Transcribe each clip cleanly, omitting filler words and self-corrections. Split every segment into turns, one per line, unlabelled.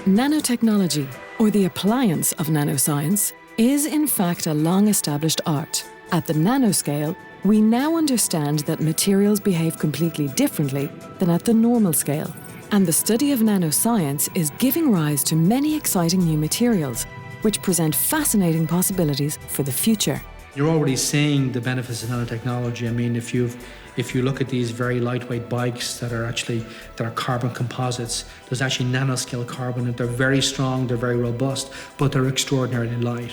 Nanotechnology, or the appliance of nanoscience, is in fact a long-established art. At the nanoscale, we now understand that materials behave completely differently than at the normal scale. And the study of nanoscience is giving rise to many exciting new materials, which present fascinating possibilities for the future.
You're already seeing the benefits of nanotechnology. I mean, if you look at these very lightweight bikes that are carbon composites, there's actually nanoscale carbon, and they're very strong, they're very robust, but they're extraordinarily light.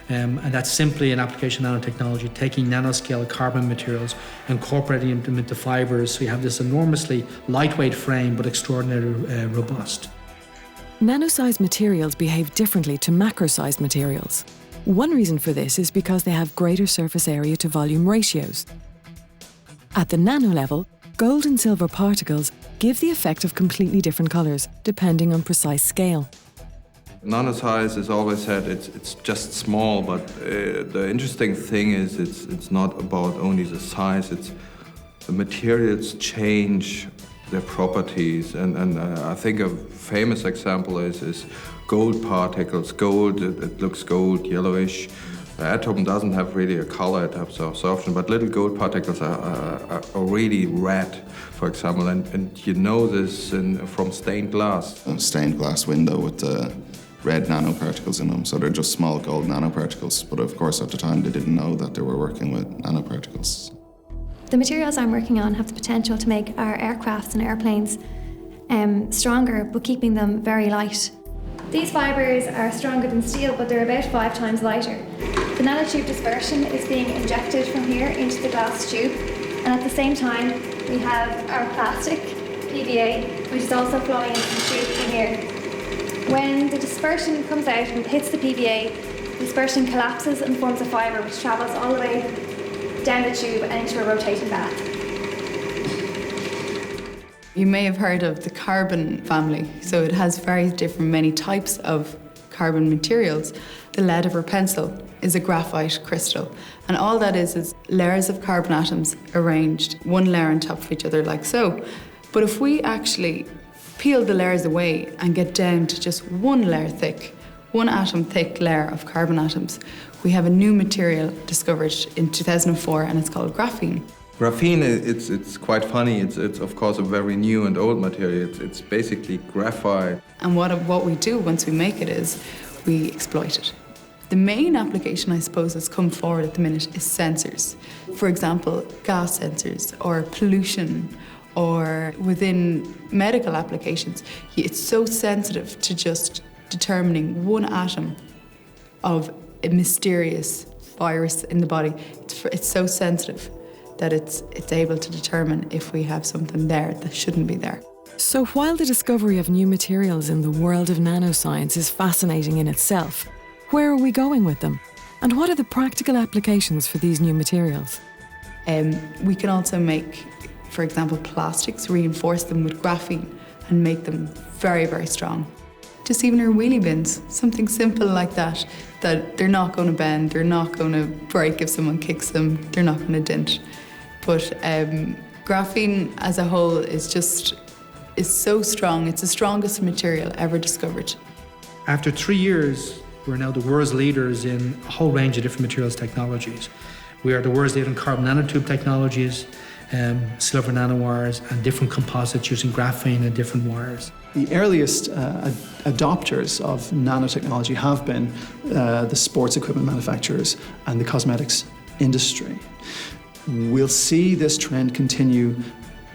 And that's simply an application of nanotechnology, taking nanoscale carbon materials, incorporating them into fibers, so you have this enormously lightweight frame, but extraordinarily robust.
Nano-sized materials behave differently to macro-sized materials. One reason for this is because they have greater surface area to volume ratios. At the nano level, gold and silver particles give the effect of completely different colours, depending on precise scale.
Nanosize is always said it's just small, but the interesting thing is it's not about only the size, it's the materials change their properties, and I think a famous example is gold particles. Gold, it looks gold, yellowish. The atom doesn't have really a color, it has absorption, but little gold particles are really red, for example, and you know this from stained glass.
A stained glass window with red nanoparticles in them, so they're just small gold nanoparticles, but of course at the time they didn't know that they were working with nanoparticles.
The materials I'm working on have the potential to make our aircrafts and airplanes stronger, but keeping them very light. These fibres are stronger than steel, but they're about 5 times lighter. The nanotube dispersion is being injected from here into the glass tube, and at the same time we have our plastic, PVA, which is also flowing into the tube from here. When the dispersion comes out and hits the PVA, the dispersion collapses and forms a fibre which travels all the way down the tube and into a rotating bath.
You may have heard of the carbon family, so it has many types of carbon materials. The lead of our pencil is a graphite crystal, and all that is layers of carbon atoms arranged one layer on top of each other like so. But if we actually peel the layers away and get down to just one layer thick, one atom thick layer of carbon atoms, we have a new material discovered in 2004, and it's called graphene.
Graphene, it's quite funny. It's of course a very new and old material. It's basically graphite.
And what we do once we make it is we exploit it. The main application, I suppose, that's come forward at the minute is sensors. For example, gas sensors or pollution, or within medical applications. It's so sensitive to just determining one atom of a mysterious virus in the body. It's so sensitive that it's able to determine if we have something there that shouldn't be there.
So while the discovery of new materials in the world of nanoscience is fascinating in itself, where are we going with them? And what are the practical applications for these new materials?
We can also make, for example, plastics, reinforce them with graphene and make them very, very strong. Just even our wheelie bins, something simple like that they're not going to bend, they're not going to break if someone kicks them, they're not going to dent. But graphene as a whole is so strong. It's the strongest material ever discovered.
After 3 years, we're now the world's leaders in a whole range of different materials technologies. We are the world's leader in carbon nanotube technologies, silver nanowires, and different composites using graphene and different wires.
The earliest adopters of nanotechnology have been the sports equipment manufacturers and the cosmetics industry. We'll see this trend continue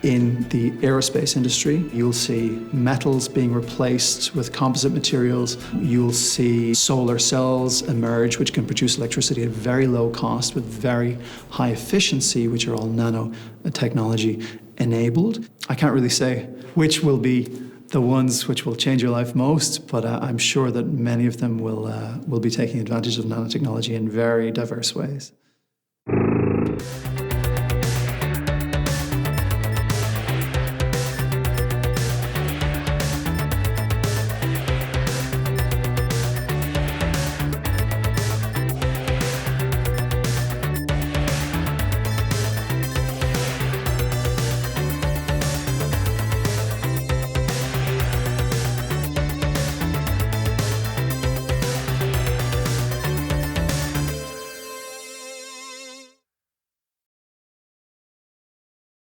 in the aerospace industry. You'll see metals being replaced with composite materials. You'll see solar cells emerge, which can produce electricity at very low cost with very high efficiency, which are all nanotechnology enabled. I can't really say which will be the ones which will change your life most, but I'm sure that many of them will be taking advantage of nanotechnology in very diverse ways.